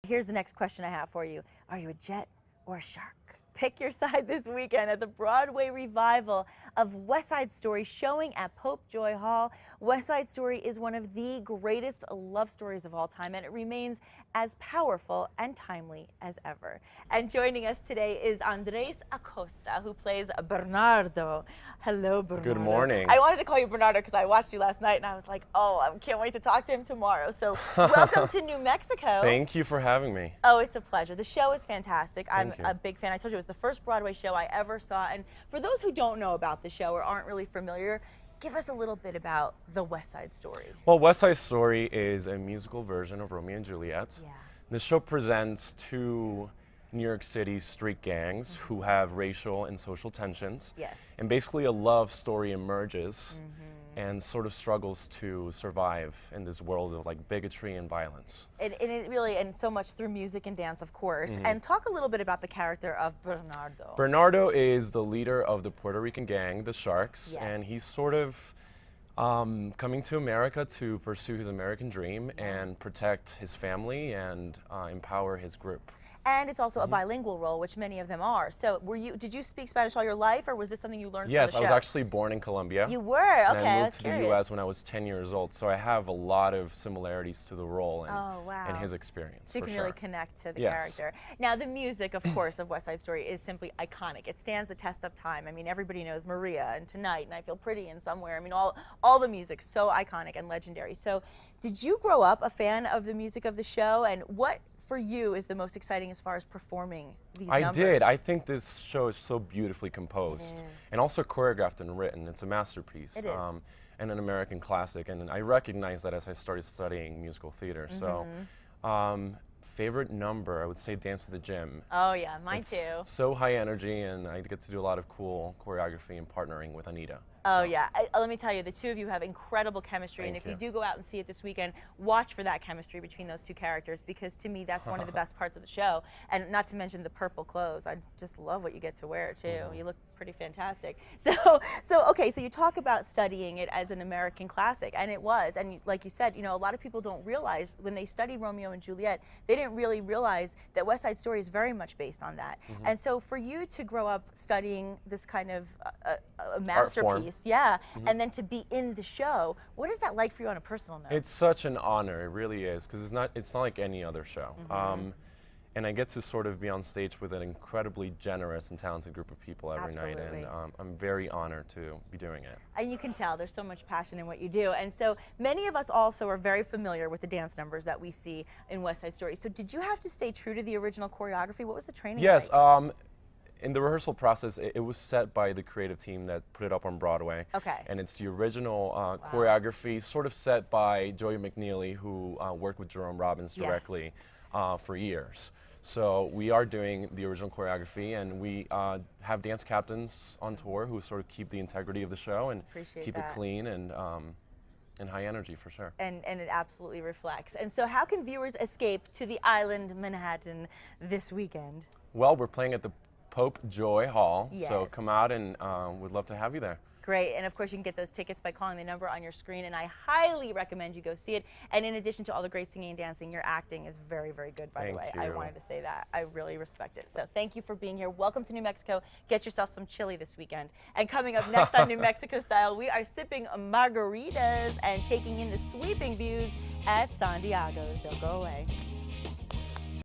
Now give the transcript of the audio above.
here's the next question I have for you. Are you a jet or a shark? Pick your side this weekend at the Broadway revival of West Side Story showing at Popejoy Hall. West Side Story is one of the greatest love stories of all time, and it remains as powerful and timely as ever. And joining us today is Andres Acosta, who plays Bernardo. Hello, Bernardo. Good morning. I wanted to call you Bernardo because I watched you last night, and I was like, oh, I can't wait to talk to him tomorrow. So welcome to New Mexico. Thank you for having me. Oh, it's a pleasure. The show is fantastic. I'm Thank you. a big fan. I told you it was the first Broadway show I ever saw. And for those who don't know about the show or aren't really familiar, give us a little bit about the West Side Story. Well, West Side Story is a musical version of Romeo and Juliet. Yeah. The show presents two New York City street gangs who have racial and social tensions. Yes. And basically a love story emerges and sort of struggles to survive in this world of like bigotry and violence. And it really, and so much through music and dance, of course. And talk a little bit about the character of Bernardo. Bernardo is the leader of the Puerto Rican gang, the Sharks, Yes. and he's sort of coming to America to pursue his American dream and protect his family and empower his group. And it's also a bilingual role, which many of them are. So did you speak Spanish all your life, or was this something you learned Yes, from I the was show? actually born in Colombia. You were? And Okay, I I moved was to curious. the U.S. when I was 10 years old, so I have a lot of similarities to the role and, Oh, wow. and his experience, So you for can sure. really connect to the Yes. character. Now, the music, of course, of West Side Story is simply iconic. It stands the test of time. I mean, everybody knows Maria and Tonight and I Feel Pretty and Somewhere. I mean, all the music's so iconic and legendary. So did you grow up a fan of the music of the show? And what, for you, is the most exciting as far as performing these numbers? I did. I think this show is so beautifully composed is. and also choreographed and written. It's a masterpiece. It is. And an American classic. And I recognized that as I started studying musical theater. So, favorite number, I would say Dance to the Gym. Oh, yeah, mine It's too. so high energy, and I get to do a lot of cool choreography and partnering with Anita. Oh, So, yeah. Let me tell you, the two of you have incredible chemistry. And Thank if you you. do go out and see it this weekend, watch for that chemistry between those two characters, because to me, that's one of the best parts of the show. And not to mention the purple clothes. I just love what you get to wear, too. You look pretty fantastic. Okay, so you talk about studying it as an American classic, and it was. And like you said, you know, a lot of people don't realize when they study Romeo and Juliet, they didn't really realize that West Side Story is very much based on that. And so for you to grow up studying this kind of a masterpiece, yeah, and then to be in the show, what is that like for you on a personal note? It's such an honor, it really is, because it's not like any other show. And I get to sort of be on stage with an incredibly generous and talented group of people every night, Absolutely. and I'm very honored to be doing it. And you can tell there's so much passion in what you do. And so many of us also are very familiar with the dance numbers that we see in West Side Story. So did you have to stay true to the original choreography? What was the training Yes, like? in the rehearsal process, it was set by the creative team that put it up on Broadway. Okay. And it's the original choreography, sort of set by Joey McNeely, who worked with Jerome Robbins Yes. directly for years. So we are doing the original choreography, and we have dance captains on tour who sort of keep the integrity of the show and Appreciate keep that. it clean and high energy for sure. And it absolutely reflects. And so how can viewers escape to the island Manhattan this weekend? Well, we're playing at the Popejoy Hall, so Yes. come out, and we'd love to have you there. Great, and of course you can get those tickets by calling the number on your screen, and I highly recommend you go see it. And in addition to all the great singing and dancing, your acting is very, very good, by the way. Thank I you. wanted to say that. I really respect it. So thank you for being here. Welcome to New Mexico. Get yourself some chili this weekend. And coming up next on New Mexico Style, we are sipping margaritas and taking in the sweeping views at San Diego's. Don't go away.